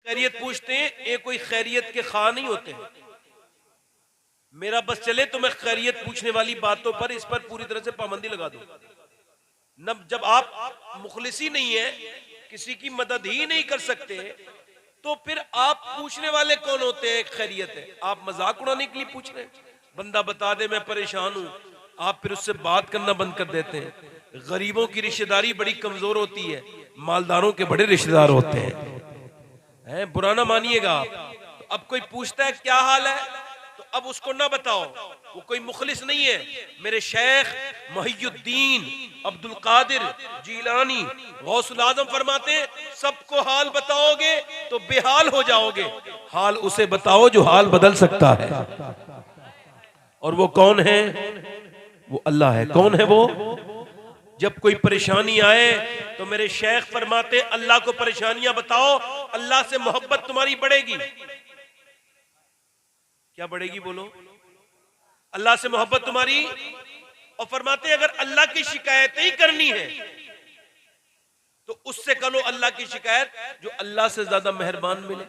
खैरियत पूछते हैं, ये कोई खैरियत के खा नहीं होते। मेरा बस चले तो मैं खैरियत पूछने वाली बातों पर इस पर पूरी तरह से पाबंदी लगा दूं। न जब आप मुखलिसी नहीं है, किसी की मदद ही नहीं कर सकते, तो फिर आप पूछने वाले कौन होते हैं? खैरियत है, आप मजाक उड़ाने के लिए पूछ रहे हैं। बंदा बता दे मैं परेशान हूं, आप फिर उससे बात करना बंद कर देते हैं। गरीबों की रिश्तेदारी बड़ी कमजोर होती है, मालदारों के बड़े रिश्तेदार होते हैं। बुरा ना मानिएगा आप। तो अब कोई पूछता है क्या हाल है, तो अब उसको ना बताओ, वो कोई मुखलिस नहीं है। मेरे शेख मुहियुद्दीन अब्दुल कादिर जीलानी गौसुल आजम फरमाते हैं, सबको हाल बताओगे तो बेहाल हो जाओगे, हाल उसे बताओ जो हाल बदल सकता है। और वो कौन है? वो अल्लाह है। कौन है वो? जब कोई परेशानी आए तो मेरे शेख फरमाते अल्लाह को परेशानियां बताओ, अल्लाह से मोहब्बत तुम्हारी बढ़ेगी। क्या बढ़ेगी बोलो? अल्लाह से मोहब्बत तुम्हारी। और फरमाते अगर अल्लाह की शिकायत ही करनी है तो उससे करो अल्लाह की शिकायत जो अल्लाह से ज्यादा मेहरबान मिले।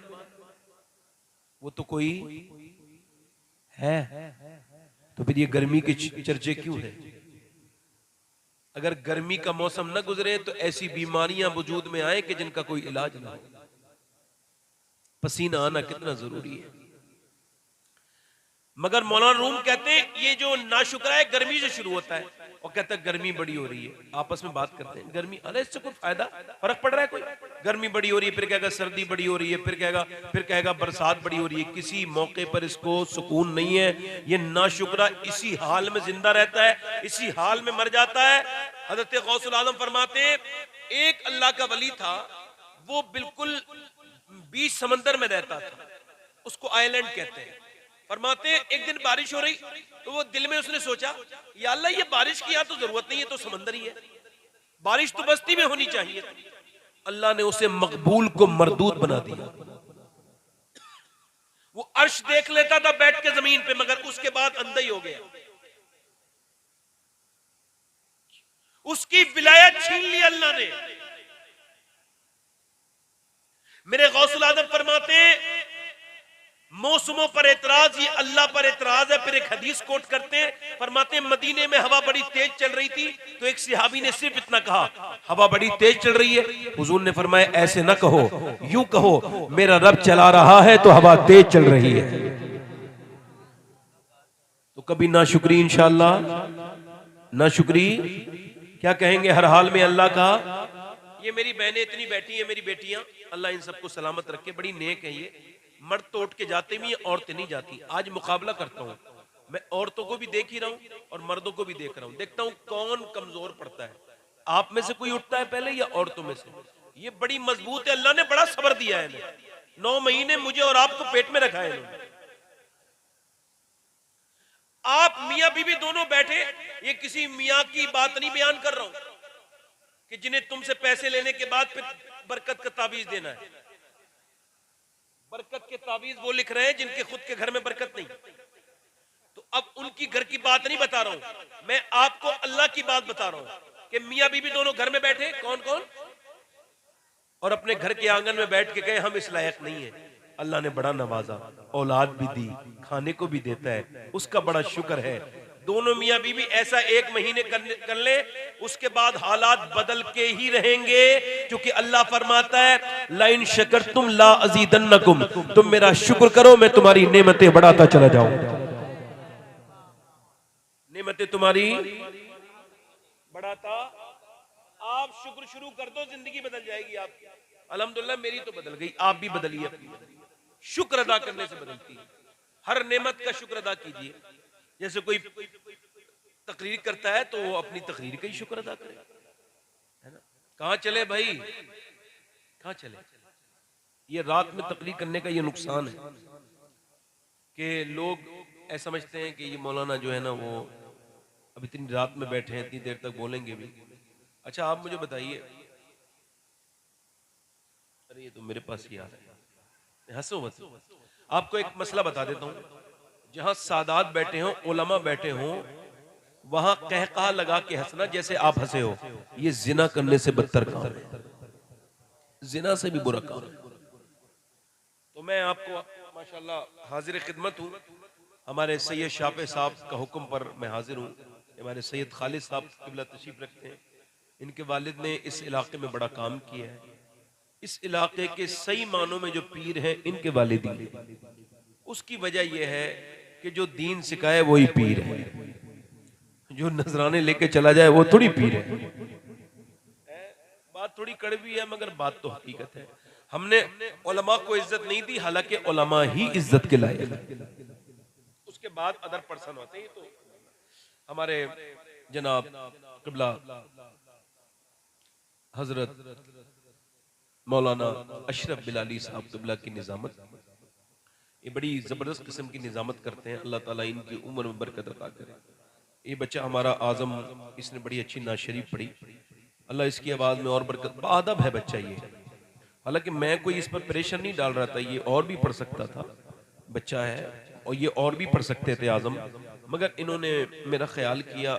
वो तो कोई है। तो फिर ये गर्मी के चर्चे क्यों है? अगर गर्मी का मौसम न गुजरे तो ऐसी बीमारियां वजूद में आए कि जिनका कोई इलाज ना हो। पसीना आना कितना जरूरी है। मगर मौलाना रूम कहते हैं ये जो नाशुक्रा है गर्मी से शुरू होता है, और कहता है गर्मी बड़ी हो रही है। आपस में बात करते हैं गर्मी, अरे इससे कोई फायदा फर्क पड़ रहा है कोई? गर्मी बड़ी हो रही है, फिर कहेगा सर्दी बड़ी हो रही है, फिर कहेगा बरसात बड़ी हो रही है। किसी मौके पर इसको सुकून नहीं है। ये नाशुक्रा इसी हाल में जिंदा रहता है, इसी हाल में मर जाता है। हजरत गौसुल आजम फरमाते हैं एक अल्लाह का वली था, वो बिल्कुल बीच समंदर में रहता था, उसको आइलैंड कहते हैं। फरमाते एक दिन बारिश हो रही तो वो दिल में उसने सोचा या अल्लाह ये बारिश की यहाँ तो जरूरत नहीं है, तो समंदर ही है, बारिश तो बस्ती में होनी चाहिए। अल्लाह ने उसे मकबूल को मरदूद बना दिया। वो अर्श देख लेता था बैठ के जमीन पे, मगर उसके बाद अंधा ही हो गया। उसकी विलायत छीन ली अल्लाह ने। मेरे गौसुल आजम फरमाते मौसमों पर एतराज ये अल्लाह पर एतराज है। फिर एक हदीस कोट करते हैं, फरमाते मदीने में हवा बड़ी तेज चल रही थी, तो एक सहाबी ने सिर्फ इतना कहा हवा बड़ी तेज चल रही है। हुजूर ने फरमाया ऐसे ना कहो, यूं कहो मेरा रब चला रहा है तो हवा तेज चल रही है। तो कभी ना शुक्री इंशाअल्लाह ना शुक्री क्या कहेंगे हर हाल में अल्लाह का। ये मेरी बहनें इतनी बैठी हैं, मेरी बेटियां, अल्लाह इन सबको सलामत रखे, बड़ी नेक है ये। मर्द तो उठ के जाते भी, औरतें नहीं जाती। आज मुकाबला करता हूं मैं, औरतों को भी देख ही रहा हूं और मर्दों को भी देख रहा हूं, देखता हूं कौन कमजोर पड़ता है। आप में से कोई उठता है पहले या औरतों में से? ये बड़ी मजबूत है, अल्लाह ने बड़ा सब्र दिया है इन्हें। 9 महीने मुझे और आपको पेट में रखा है इन्होंने। आप मियां बीवी दोनों बैठे, ये किसी मियां की बात नहीं बयान कर रहा हूं कि जिन्हें तुमसे पैसे लेने के बाद फिर बरकत का ताबीज देना है। बरकत के ताबीज वो लिख रहे हैं जिनके खुद के घर में बरकत नहीं। तो अब उनकी घर की बात नहीं बता रहा हूं मैं, आपको अल्लाह की बात बता रहा हूं कि मियां बीवी दोनों घर में बैठे, कौन कौन, और अपने घर के आंगन में बैठ के कहे हम इस लायक नहीं है। अल्लाह ने बड़ा नवाजा, औलाद भी दी, खाने को भी देता है, उसका बड़ा शुक्र है। दोनों मियां बीवी ऐसा 1 महीने कर ले, उसके बाद हालात बदल के ही रहेंगे, क्योंकि अल्लाह फरमाता है लाइन शकरतुम ला अज़ीदन्नकुम, तुम मेरा शुक्र करो मैं तुम्हारी नेमतें बढ़ाता चला जाऊं। नेमतें तुम्हारी बढ़ाता, आप शुक्र शुरू कर दो, जिंदगी बदल जाएगी आपकी। अल्हम्दुलिल्लाह मेरी तो बदल गई, आप भी बदलिए अपनी। शुक्र अदा करने से बदलती है। हर नेमत का शुक्र अदा कीजिए। जैसे कोई तकरीर करता है तो वो अपनी तकरीर का ही शुक्र अदा करे, है ना। कहां चले भाई, कहां चले? ये रात में तकरीर करने का ये नुकसान है कि लोग ऐसा समझते हैं कि ये मौलाना जो है ना वो अब इतनी रात में बैठे हैं, इतनी देर तक बोलेंगे भी। अच्छा आप मुझे बताइए, अरे ये तो मेरे पास ही आ रहा है, हंसो मत। आपको एक मसला बता देता हूं, जहां सादात बैठे हों, उलमा बैठे हों, वहां कहका लगा के हंसना जैसे आप हंसे हो, ये जिना करने से बदतर काम है, जिना से भी बुरा काम है। मैं आपको माशाल्लाह हाजिर खिदमत हूँ। हमारे सैयद शाफे साहब का हुक्म पर मैं हाजिर हूँ। हमारे सैयद खालिद साहब क़िबला तशरीफ रखते हैं। इनके वालिद ने इस इलाके में बड़ा काम किया है। इस इलाके के सही मानों में जो पीर है इनके वालिद ही। उसकी वजह यह है कि जो दीन सिखाए वही पीर है, जो नजराने लेके चला जाए वो थोड़ी पीर है। बात थोड़ी कड़वी है मगर बात तो हकीकत है। हमने उलमा को इज्जत नहीं दी, हालांकि उलमा ही इज्जत के लायक है। उसके बाद अदर पर्सन होते हैं। तो हमारे जनाब क़िबला हजरत मौलाना अशरफ बिलाली साहब क़िबला की निजामत, ये बड़ी जबरदस्त किस्म की निजामत करते हैं। अल्लाह ताला इनकी उम्र में बरकत अता करे। ये बच्चा हमारा आजम, इसने बड़ी अच्छी नात शरीफ पढ़ी। अल्लाह इसकी आवाज में और बरकत, बाअदब है बच्चा ये। हालांकि मैं कोई इस पर प्रेशर नहीं डाल रहा था, ये और भी पढ़ सकता था, बच्चा है और ये और भी पढ़ सकते थे आजम, मगर इन्होंने मेरा ख्याल किया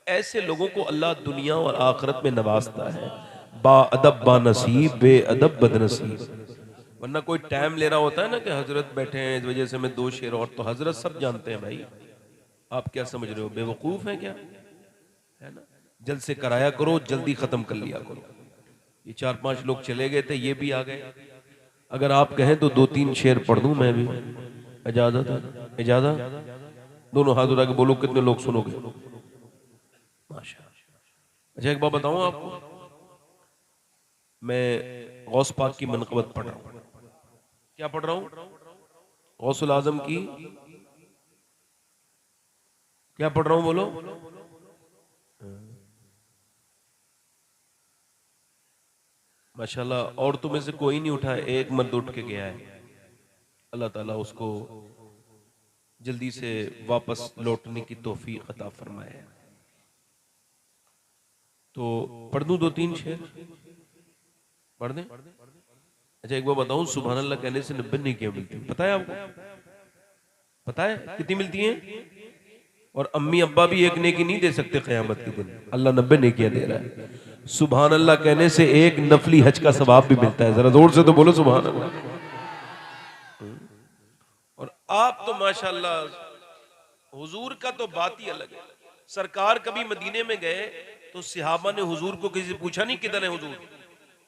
ऐसे लोगों को अल्लाह दुनिया और आखिरत में नवाजता है। बाअदब बानसीब, बेअदब बदनसीब। वरना कोई टाइम ले रहा होता है ना कि हजरत बैठे हैं इस वजह से मैं दो शेर और, तो हजरत सब जानते हैं भाई। आप क्या समझ रहे हो, बेवकूफ है क्या? है ना, जल्द से कराया करो, जल्दी खत्म कर लिया करो। ये 4-5 लोग चले गए थे, ये भी आ गए। अगर आप कहें तो 2-3 शेर पढ़ दूं मैं भी। इजाजत है? इजाजत? दोनों हाथ उठा के बोलो कितने लोग सुनोगे? माशा। अच्छा एक बात बताऊं आपको, मैं गौस पाक की मनक़बत पढ़ रहा हूं। क्या पढ़ रहा हूं? गौसुल आजम की क्या पढ़ रहा हूं बोलो? माशाल्लाह, और तुम्हें से कोई नहीं उठा, एक मर्द उठ के गया है। अल्लाह ताला उसको जल्दी से वापस लौटने की तौफीक अता फरमाए। तो पढ़ दूं 2-3 शेर? पढ़ दें? अच्छा एक बार बताऊं, सुभान अल्लाह कहने से 90 नेकियां मिलती हैं, पता है आपको? पता है कितनी मिलती हैं? और अम्मी अब्बा भी एक नेकी नहीं दे सकते क़यामत के दिन, अल्लाह 90 नेकियां दे रहा है। सुभान अल्लाह कहने से एक नफली हज का सवाब भी मिलता है। जरा जोर से तो बोलो सुभान अल्लाह। और आप तो माशाल्लाह हुजूर का तो बात ही अलग है। सरकार कभी मदीने में गए तो सहाबा ने हुजूर को किसी पूछा नहीं किधर है हुजूर,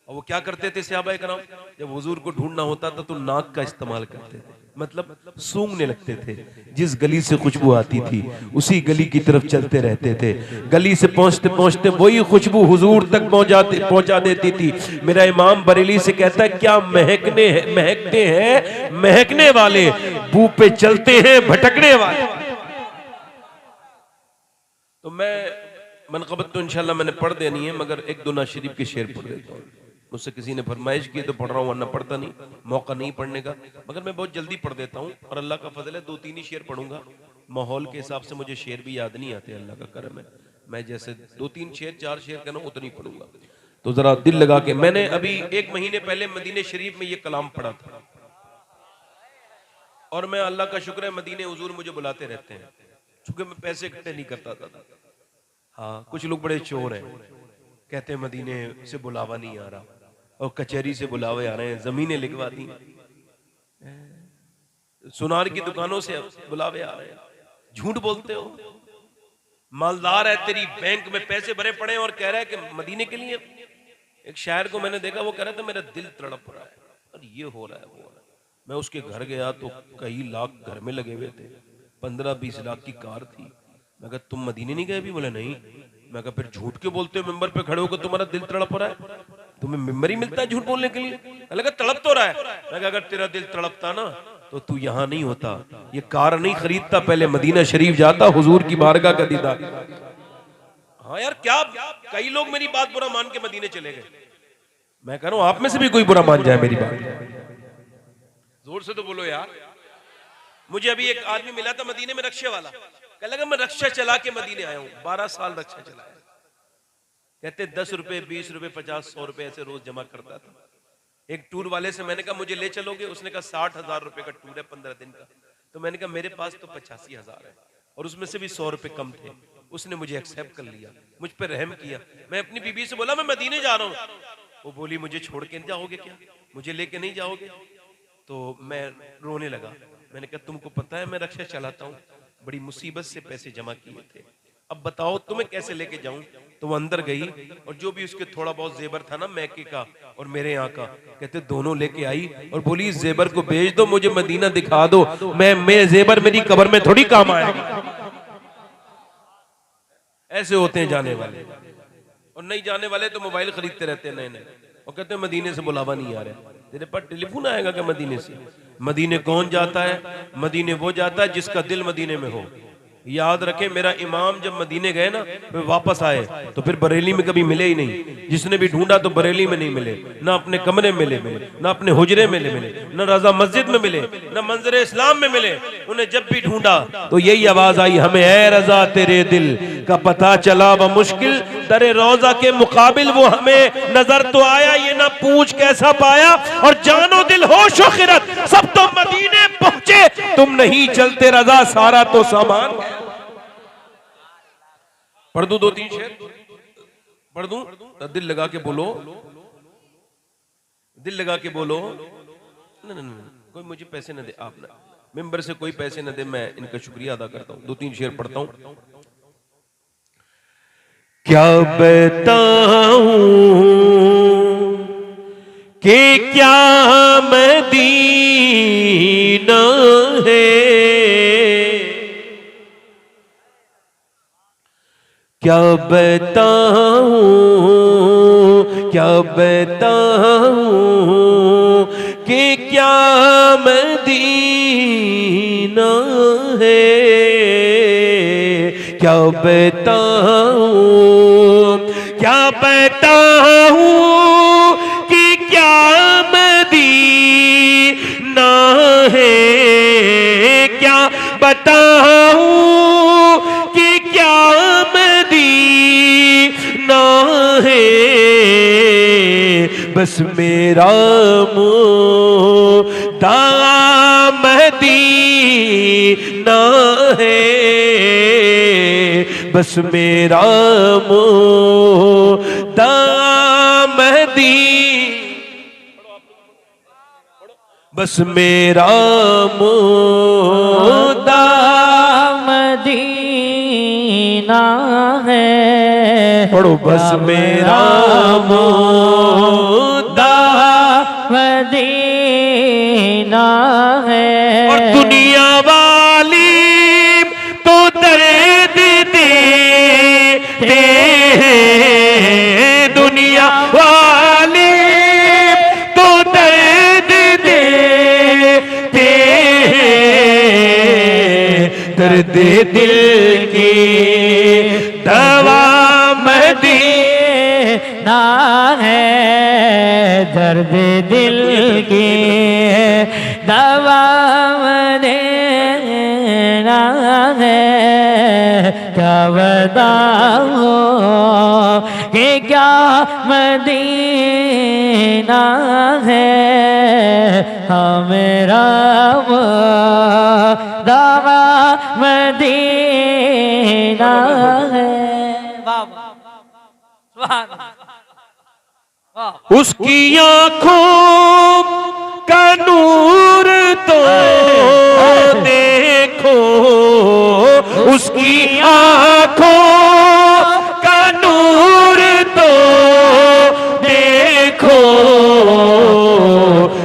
और वो क्या करते थे सहाबा कराम? जब हुजूर को ढूंढना होता था तो नाक का इस्तेमाल करते थे, मतलब सूंघने लगते थे। जिस गली से खुशबू आती थी उसी गली की तरफ चलते रहते थे। गली से पहुंचते पहुंचते वही खुशबू हुजूर तक पहुंचा देती थी। मेरा इमाम बरेली से कहता है, क्या महकते हैं महकने वाले, बू पे चलते हैं भटकने वाले। तो मैं मनक़बत तो इंशाल्लाह मैंने पढ़ देनी है, मगर 1-2 नात शरीफ के शेर पढ़ देता हूँ। मुझसे किसी ने फरमाइश की तो पढ़ रहा हूँ, वरना पढ़ता नहीं, मौका नहीं पढ़ने का। मगर मैं बहुत जल्दी पढ़ देता हूँ और अल्लाह का फजल है 2-3 ही शेर पढ़ूंगा। माहौल के हिसाब से मुझे शेर भी याद नहीं आते, अल्लाह का करम है। मैं जैसे 2-3 शेर 4 शेर कहना उतनी पढ़ूंगा। तो जरा दिल लगा के, मैंने अभी 1 महीने पहले मदीने शरीफ में ये कलाम पढ़ा था, और मैं अल्लाह का शुक्र है मदीने हुजूर मुझे बुलाते रहते हैं, चूंकि मैं पैसे इकट्ठे नहीं करता था। हाँ, कुछ लोग बड़े चोर हैं, कहते हैं मदीने से बुलावा नहीं आ रहा, और कचहरी से बुलावे आ रहे हैं, जमीनें लिखवा दी, सुनार की दुकानों से बुलावे आ रहे हैं। झूठ बोलते हो, मालदार है, तेरी बैंक में पैसे भरे पड़े और कह रहा है कि मदीने के लिए। एक शायर को मैंने देखा, वो कह रहा था मेरा दिल तड़प रहा है और ये हो रहा है वो हो रहा है। मैं उसके घर गया तो कई लाख घर में लगे हुए थे, 15-20 लाख की कार थी। मैं कहा तुम मदीने नहीं गए अभी? बोले नहीं। मैं कहा फिर झूठ के बोलते हो मेंबर पे खड़े होकर तुम्हारा दिल तड़प रहा है? तुम्हें मेंबर ही मिलता है झूठ बोलने के लिए? लगा तड़प तो रहा है। मैं कहा अगर तेरा दिल तड़पता ना तो तू यहाँ नहीं होता, ये कार नहीं खरीदता, पहले मदीना शरीफ जाता, हुजूर की बारगाह का दीदार। हाँ यार, क्या कई लोग मेरी बात बुरा मान के मदीने चले गए। मैं कह रहा हूं आप में से भी कोई बुरा मान जाए मेरी बात, जोर से तो बोलो यार। मुझे अभी एक आदमी मिला था मदीने में, रक्शे वाला, कह लगा मैं रक्शा चला के मदीने आया हूं, 12 साल रक्शा चलाया। कहते 10 रुपए 20 रुपए 50 100 रुपए ऐसे रोज जमा करता था। एक टूर वाले से मैंने कहा मुझे ले चलोगे? उसने कहा 60,000 रुपए का टूर है 15 दिन का। तो मैंने कहा मेरे पास तो 85,000 है, और उसमें से भी 100 रुपए कम थे। उसने मुझे एक्सेप्ट कर लिया, मुझ पर रहम किया। मैं अपनी बीबी से बोला मैं मदीने जा रहा हूँ। वो बोली मुझे छोड़ के जाओगे क्या? मुझे लेके नहीं जाओगे? तो मैं रोने लगा। मैंने कहा तुमको पता है मैं रक्षा चलाता हूँ, बड़ी मुसीबत से पैसे जमा किए थे, अब बताओ तुम्हें कैसे लेके जाऊं। तो वो अंदर गई और जो भी उसके थोड़ा बहुत जेबर था ना मैके का और मेरे यहाँ का, कहते दोनों लेके आई और बोली इस जेबर को बेच दो, मुझे मदीना दिखा दो, मैं जेबर मेरी कब्र में थोड़ी काम आएगा। ऐसे होते हैं जाने वाले, और नहीं जाने वाले तो मोबाइल खरीदते रहते हैं नए नए और कहते हैं मदीने से बुलावा नहीं आ रहा। तेरे पास टेलीफोन आएगा क्या मदीने से? मदीने कौन जाता है? मदीने वो जाता है जिसका दिल मदीने में हो। याद रखें, मेरा इमाम जब मदीने गए ना वे वापस आए तो फिर बरेली में कभी मिले ही नहीं। जिसने भी ढूंढा तो बरेली में नहीं मिले, ना अपने कमरे में मिले, ना अपने हुजरे में मिले, ना रजा मस्जिद में मिले, ना मंजर इस्लाम में मिले। उन्हें जब भी ढूंढा तो यही आवाज आई, हमें ऐ रजा तेरे दिल का पता चला व मुश्किल दरे रोजा के मुकाबिल वो हमें नजर तो आया, ये ना पूछ कैसा पाया, और जानो दिल होश व खिरत सब तो मदीने पहुंचे, तुम नहीं चलते रजा सारा तो सामान। पढ़ दूं 2-3 शेर? पढ़ दूं? दिल लगा के बोलो, दिल लगा के बोलो। नहीं, कोई मुझे पैसे न दे, आप ना मेंबर से कोई पैसे न दे, मैं इनका शुक्रिया अदा करता हूं। 2-3 शेर पढ़ता हूं। क्या बताऊं कि क्या मदीना है, क्या बताऊं, क्या बताऊं कि क्या मदीना है, क्या बताऊं, क्या बताऊं कि क्या मदीना है, क्या बताऊं कि क्या मदीना है, बस मेरा मुद्दा मदीना है, बस मेरा मुद्दा बस मेरा मुद्दा मदीना है। पढ़ो, बस मेरा मुद्दा मदीना है। और दुनिया वाली तो दर्द देते हैं, दुनिया वाली तो दर्द देते हैं, दर्द दिल की दवा मदीना है, दर्द दिल की दवा मदीना है। क्या बताऊं कि क्या मदीना है, मेरा दावा मदीना है। उसकी आंखों का नूर तो देखो, उसकी आंखों का नूर तो देखो,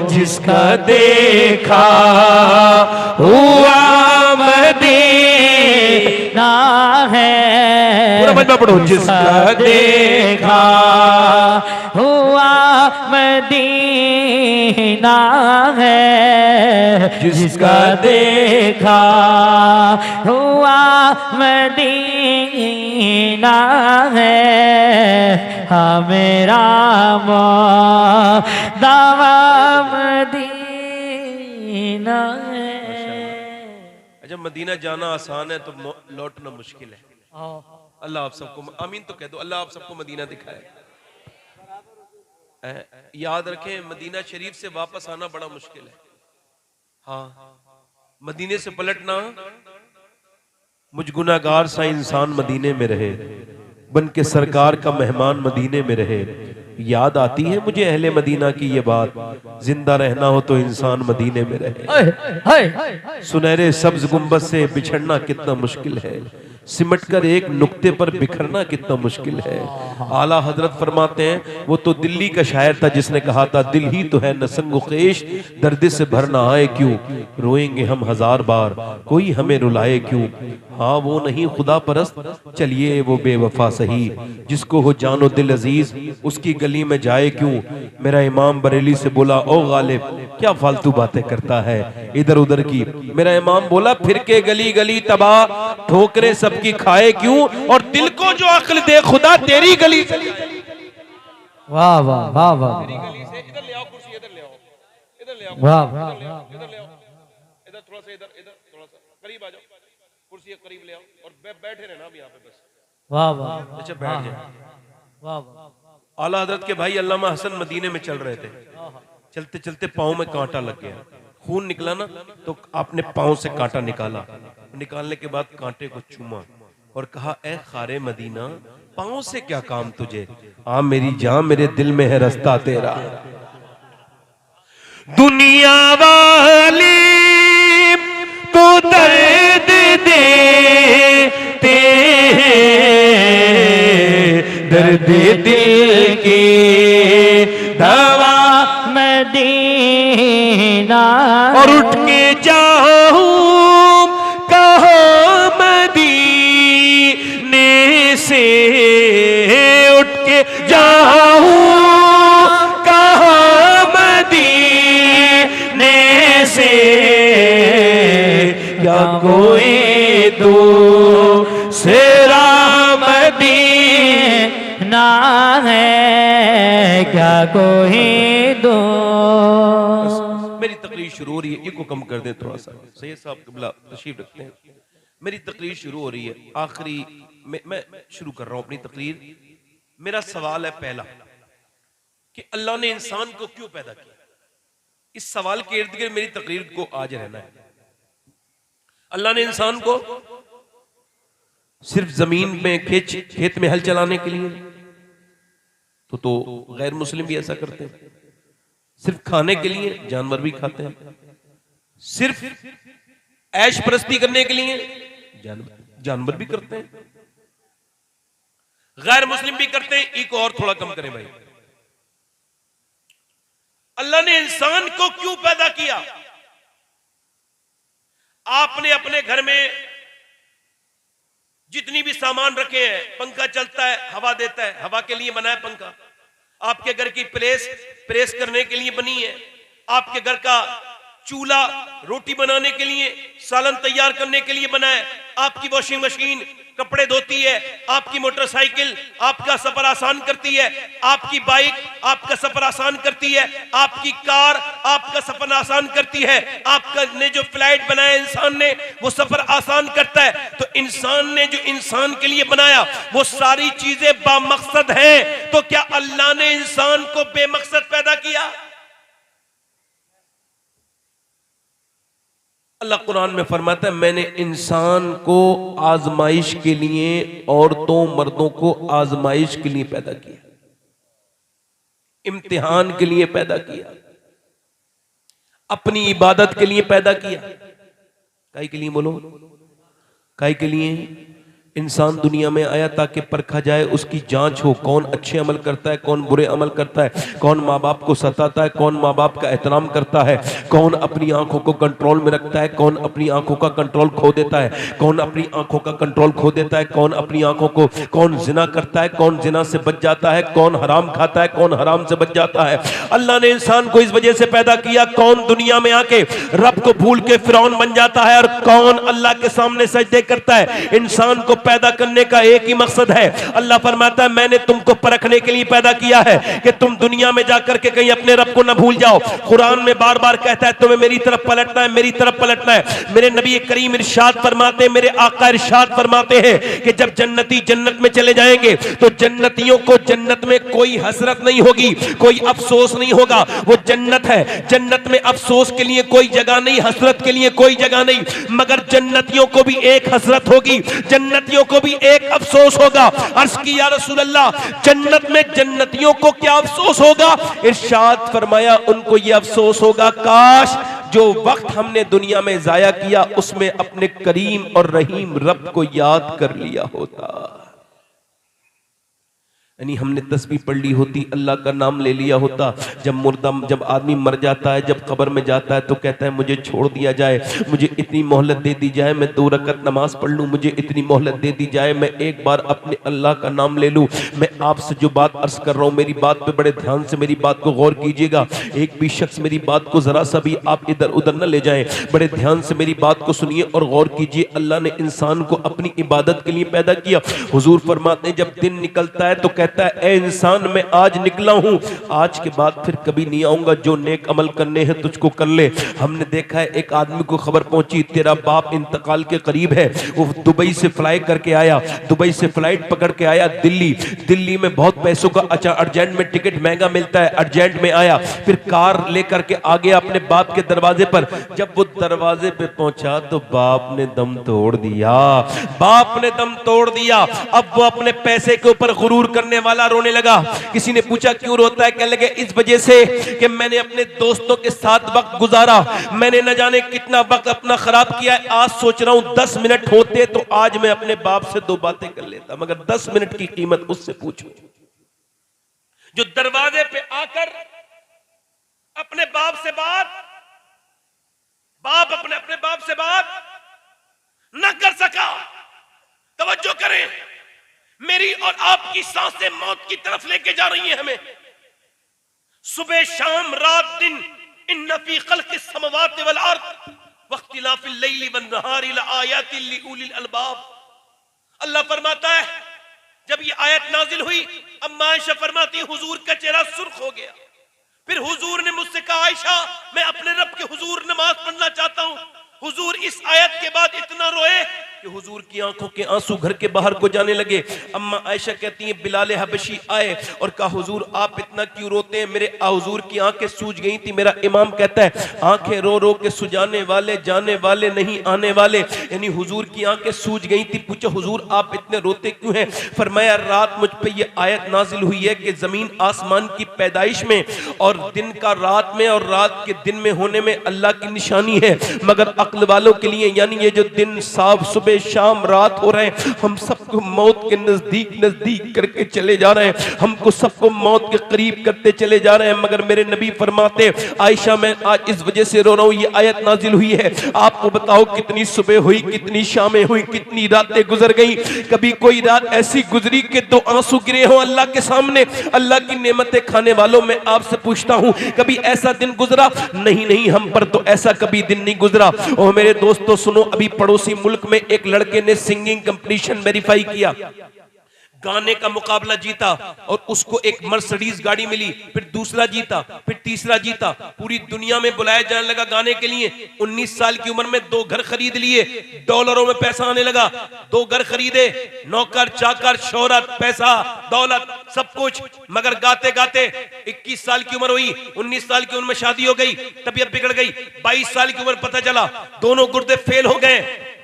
जिसका देखा हुआ मदीना है। पूरा मजमा पढ़ो, जिसका देखा हुआ मदीना है, जिसका देखा हुआ मदीना है, मेरा दावा मदीना है। जब मदीना जाना आसान है तो लौटना मुश्किल है। अल्लाह आप सबको आमीन तो कह दो, अल्लाह आप सबको मदीना दिखाए। याद रखें, मदीना शरीफ से वापस आना बड़ा मुश्किल है। हाँ, मदीने से पलटना, मुझ गुनाहगार सा इंसान मदीने में रहे, बन के सरकार का मेहमान मदीने में रहे, याद आती है मुझे अहले मदीना की ये बात, जिंदा रहना हो तो इंसान मदीने में रहे। सुनहरे सब्ज गुंबद से बिछड़ना कितना मुश्किल है, सिमटकर एक नुक्ते पर बिखरना कितना मुश्किल है। आला हजरत फरमाते हैं वो तो दिल्ली का शायर था जिसने कहा था, दिल ही तो है नसंगुखेश, दर्द से भर ना आए क्यों, रोएंगे हम हजार बार, कोई हमें रुलाए क्यों। हाँ वो नहीं खुदा परस्त, चलिए वो बेवफा सही, जिसको हो जानो दिल अजीज, उसकी गली में जाए क्यों। मेरा इमाम बरेली से बोला, ओ गालिब क्या फालतू बातें करता है इधर उधर की। मेरा इमाम बोला, फिर के गली गली तबाह, ठोकरे सबकी खाए क्यों, और दिल को जो अक्ल दे खुदा तेरी गली से। वाह वाह वाह वाह, इधर ले आओ कुर्सी, इधर ले आओ, इधर ले आओ, वाह इधर ले आओ, इधर ले आओ, इधर थोड़ा सा, इधर इधर थोड़ा सा करीब आ जाओ, कुर्सी करीब ले आओ और बैठे रहना अब यहाँ पे बस। वाह वाह, अच्छा बैठ जाए। वाह वाह। आला हजरत के भाई अल्लामा हसन मदीने में चल रहे थे, चलते चलते पाँव में कांटा लग गया, खून निकला ना, तो आपने पाँव से कांटा निकाला, निकालने के बाद कांटे को चूमा और कहा, ए खारे मदीना पाँव से क्या काम तुझे, आ मेरी जान मेरे दिल में है रास्ता तेरा। दुनिया वाली तो दर्द देते हैं, दर्द दिल की दवा मदीना, और उठ के जाऊं कहाँ मदीने से, उठ के जाऊं कहाँ मदीने से, क्या कोई दूसरा मदीना है क्या कोई दो। मेरी तकरीर शुरू हो रही है, इनको कम कर दें थोड़ा सा, सैयद साहब क़िबला तशरीफ रखते हैं। मेरी तकरीर शुरू हो रही है, आखिरी मैं शुरू कर रहा हूं अपनी तकरीर। मेरा सवाल है पहला कि अल्लाह ने इंसान को क्यों पैदा किया, इस सवाल के इर्द गिर्द मेरी तकरीर को आज रहना है। अल्लाह ने इंसान को सिर्फ जमीन में खेत में हल चलाने के लिए, तो गैर मुस्लिम भी ऐसा करते हैं। सिर्फ खाने के लिए, जानवर भी खाते हैं। सिर्फ ऐश परस्ती करने के लिए, जानवर भी करते हैं। गैर मुस्लिम भी करते हैं। एक और थोड़ा कम करें भाई, अल्लाह ने इंसान को क्यों पैदा किया? आपने अपने घर में जितनी भी सामान रखे हैं, पंखा चलता है, हवा देता है, हवा के लिए बना है पंखा। आपके घर की प्रेस करने के लिए बनी है। आपके घर का चूल्हा रोटी बनाने के लिए, सालन तैयार करने के लिए बना है। आपकी वॉशिंग मशीन कपड़े धोती है। आपकी मोटरसाइकिल आपका सफर आसान करती है। आपकी बाइक आपका सफर आसान करती है। आपकी कार आपका सफर आसान करती है। आपका ने जो फ्लाइट बनाया इंसान ने, वो सफर आसान करता है। तो इंसान ने जो इंसान के लिए बनाया, वो सारी चीजें बामकसद हैं। तो क्या अल्लाह ने इंसान को बेमकसद पैदा किया? अल्लाह कुरान में फरमाता है, मैंने इंसान को आजमाइश के लिए, औरतों मर्दों को आजमाइश के लिए पैदा किया, इम्तिहान के लिए पैदा किया, अपनी इबादत के लिए पैदा किया। काहे के लिए बोलो? काहे के लिए? इंसान दुनिया में आया ताकि परखा जाए, उसकी जांच हो, कौन अच्छे अमल करता है, कौन बुरे अमल करता है, कौन माँ बाप को सताता है, कौन माँ बाप का एहतराम करता है, कौन अपनी आंखों को कंट्रोल में रखता है, कौन अपनी आंखों का कंट्रोल खो देता है, कौन अपनी आंखों का कंट्रोल खो देता है, कौन अपनी आंखों को, कौन जिना करता है, कौन जिना से बच जाता है, कौन हराम खाता है, कौन हराम से बच जाता है। अल्लाह ने इंसान को इस वजह से पैदा किया, कौन दुनिया में आके रब को भूल के फिरौन बन जाता है और कौन अल्लाह के सामने सजदे करता है। इंसान को पैदा करने का एक ही मकसद है। अल्लाह फरमाता है, मैंने तुमको परखने के लिए पैदा किया है कि तुम दुनिया में जाकर के कहीं अपने रब को न भूल जाओ। कुरान में बार बार कहता है, तुम्हें मेरी तरफ पलटना है, मेरी तरफ पलटना है। मेरे नबी करीम इरशाद फरमाते, मेरे आका इरशाद फरमाते हैं कि जब जन्नती जन्नत में चले जाएंगे तो जन्नतियों को जन्नत में कोई हसरत नहीं होगी, कोई अफसोस नहीं होगा। वो जन्नत है, जन्नत में अफसोस के लिए कोई जगह नहीं, हसरत के लिए कोई जगह नहीं, मगर जन्नतियों को भी एक हसरत होगी। जन्नत जन्नतियों को भी एक अफसोस होगा। अर्ज किया रसूल अल्लाह, जन्नत में जन्नतियों को क्या अफसोस होगा? इरशाद फरमाया उनको ये अफसोस होगा, काश जो वक्त हमने दुनिया में जाया किया उसमें अपने करीम और रहीम रब को याद कर लिया होता। यानी हमने तस्बीह पढ़ ली होती, अल्लाह का नाम ले लिया होता। जब आदमी मर जाता है, जब कब्र में जाता है तो कहता है मुझे छोड़ दिया जाए, मुझे इतनी मोहलत दे दी जाए, मैं 2 रकत नमाज पढ़ लूँ, मुझे इतनी मोहलत दे दी जाए, मैं एक बार अपने अल्लाह का नाम ले लूँ। मैं आपसे जो बात अर्ज कर रहा हूँ, मेरी बात पे बड़े ध्यान से मेरी बात को गौर कीजिएगा। एक भी शख्स मेरी बात को जरा सा भी आप इधर उधर न ले जाएं, बड़े ध्यान से मेरी बात को सुनिए और गौर कीजिए। अल्लाह ने इंसान को अपनी इबादत के लिए पैदा किया। हुजूर फरमाते हैं जब दिन निकलता है तो कहता है ए इंसान मैं आज निकला हूं, आज के बाद फिर कभी नहीं आऊंगा, जो नेक अमल करने हैं तुझको कर ले। हमने देखा है एक आदमी को खबर पहुंची तेरा बाप इंतकाल के करीब है, वो दुबई से फ्लाई करके आया, दुबई से फ्लाइट पकड़ के आया दिल्ली में बहुत पैसों का अच्छा अर्जेंट में टिकट महंगा मिलता है, अर्जेंट में आया, फिर कार लेकर के आ गया अपने बाप के दरवाजे पर। जब वो दरवाजे पे पहुंचा तो बाप ने दम तोड़ दिया, बाप ने दम तोड़ दिया। अब वो अपने पैसे के ऊपर गुरूर करने वाला रोने लगा। किसी ने पूछा क्यों रोता है? कहने लगे इस वजह से कि मैंने अपने दोस्तों के साथ वक्त गुजारा, मैंने न जाने कितना वक्त अपना खराब किया है। आज सोच रहा हूं 10 मिनट होते तो आज मैं अपने बाप से 2 बातें कर लेता, मगर 10 मिनट की कीमत उससे पूछो जो दरवाजे पे आकर अपने बाप से बात अपने बाप से बात न कर सका। तवज्जो करें, मेरी और आपकी सांसें मौत की तरफ लेके जा रही हैं हमें। सुबह शाम रात दिन, इन्ना फी खल्क़िस समावाति वल अर्द वख्तिलाफिल लैली वन नहारी लआयातिल लिउलिल अलबाब। अल्लाह फरमाता है जब ये आयत नाजिल हुई, अम्मा आयशा फरमाती हुजूर का चेहरा सुर्ख हो गया। फिर हुजूर ने मुझसे कहा आयशा मैं अपने रब के हुजूर नमाज पढ़ना चाहता हूं। हुजूर इस आयत के बाद इतना रोए कि हुजूर की आंखों के आंसू घर के बाहर को जाने लगे। अम्मा आयशा कहती हैं बिलाल हबशी आए और कहा हुजूर आप इतना क्यों रोते हैं? मेरे हुजूर की आंखें सूज गई थी। मेरा इमाम कहता है आंखें रो रो के सुजाने वाले जाने वाले नहीं आने वाले, यानी हुजूर की आंखें सूज गई थी। पूछा हुजूर आप इतने रोते क्यों हैं? फरमाया रात मुझ पे ये आयत नाजिल हुई है कि जमीन आसमान की पैदाइश में और दिन का रात में और रात के दिन में होने में अल्लाह की निशानी है, मगर अक्ल वालों के लिए यानी ये जो दिन साफ सुबह शाम रात हो रहे हैं, हम सबको मौत के नजदीक करके चले जा रहे हैं, हमको सबको मौत के करीब करते चले जा रहे हैं। मगर मेरे नबी फरमाते आयशा मैं आज इस वजह से रो रहा हूं, ये आयत नाजिल हुई है, आपको बताओ कितनी सुबह हुई, कितनी शामें हुई, कितनी रातें गुजर गई। कभी कोई रात ऐसी गुजरी कि 2 आंसू गिरे हो अल्लाह के सामने? अल्लाह की नेमतें खाने वालों में आपसे पूछता हूं कभी ऐसा दिन गुजरा? नहीं, हम पर तो ऐसा कभी दिन नहीं गुजरा। और मेरे दोस्तों सुनो, अभी पड़ोसी मुल्क में एक लड़के ने सिंगिंग कंपटीशन वेरीफाई किया, गाने का मुकाबला जीता और उसको एक मर्सिडीज गाड़ी मिली, फिर दूसरा जीता, फिर तीसरा जीता। पूरी दुनिया में बुलाया जाने लगा गाने के लिए। 19 साल की उम्र में 2 घर खरीद लिए, डॉलरों में पैसा आने लगा। 2 घर खरीदे, नौकर चाकर शोहरत पैसा दौलत सब कुछ, मगर गाते गाते 21 साल की उम्र हुई, 19 साल की उम्र में शादी हो गई, तबीयत बिगड़ गई। 22 साल की उम्र पता चला दोनों गुर्दे फेल हो गए।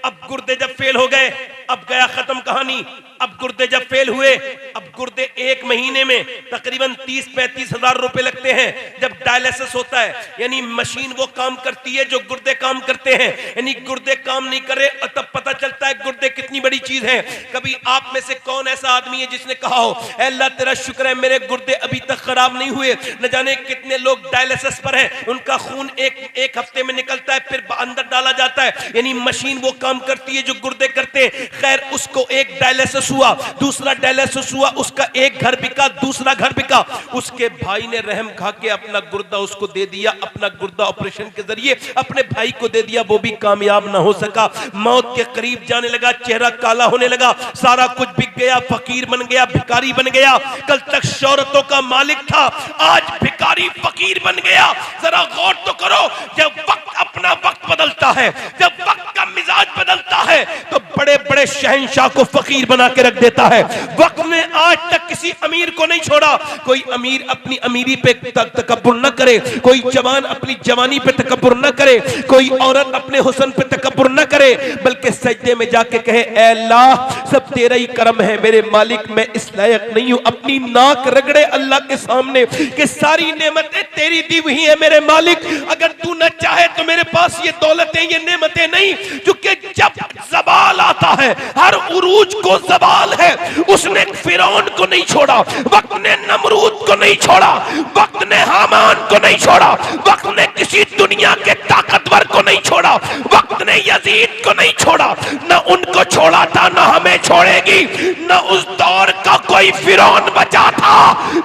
अब गुर्दे जब फेल हो गए अब गया खत्म कहानी। अब गुर्दे जब फेल हुए, अब गुर्दे 1 महीने में तकरीबन 30-35 हजार रुपए लगते हैं। जब डायलिसिस होता है यानी मशीन वो काम करती है जो गुर्दे काम करते हैं, यानी गुर्दे काम नहीं करे और तब पता चलता है गुर्दे कितनी बड़ी चीज है। कभी आप में से कौन ऐसा आदमी है जिसने कहा हो अल्लाह तेरा शुक्र है मेरे गुर्दे अभी तक खराब नहीं हुए? न जाने कितने लोग डायलिसिस पर हैं, उनका खून एक हफ्ते में निकलता है फिर अंदर डाला जाता है, यानी मशीन वो काम करती है जो गुर्दे करते हैं। खैर उसको एक डायलिसिस हुआ, दूसरा डायलिसिस हुआ, उसका एक घर बिका, दूसरा घर बिका। उसके भाई ने रहम खा के अपना गुर्दा उसको दे दिया, अपना गुर्दा ऑपरेशन के जरिए अपने भाई को दे दिया, वो भी कामयाब ना हो सका। मौत के करीब जाने लगा, चेहरा काला होने लगा, सारा कुछ बिक गया, फकीर बन गया, भिखारी बन गया। कल तक शौहरतों का मालिक था, आज भिखारी फकीर बन गया। जरा गौर तो करो, जब वक्त अपना वक्त बदलता है, जब वक्त का मिजाज बदलता है तो बड़े बड़े शहंशाह को फकीर बना के रख देता है। वक्त ने आज तक किसी अमीर को नहीं छोड़ा। कोई अमीर अपनी अमीरी पे तकब्बुर न करे, कोई जवान अपनी जवानी पे तकब्बुर न करे, कोई औरत अपने हुस्न पे तकब्बुर न करे, बल्कि सजदे में जाके कहे ऐ अल्लाह सब तेरा ही करम है मेरे मालिक, मैं इस लायक नहीं हूं। अपनी नाक रगड़े अल्लाह के सामने कि सारी नेमतें तेरी दी हुई है मेरे मालिक, अगर तू न चाहे तो मेरे पास ये दौलतें ये नेमतें नहीं। क्योंकि जब ज़वाल आता है, हर उरूज को ज़वाल है। उसने फिरौन को नहीं छोड़ा, वक्त ने नमरूद को नहीं छोड़ा, वक्त ने हामान को नहीं छोड़ा, वक्त ने किसी दुनिया के ताकतवर को नहीं छोड़ा, वक्त ने यजीद को नहीं छोड़ा, न उनको छोड़ा था न हमें छोड़ेगी। न उस दौर का कोई फिरौन बचा था,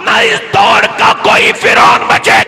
न इस दौर का कोई फिरौन बचे।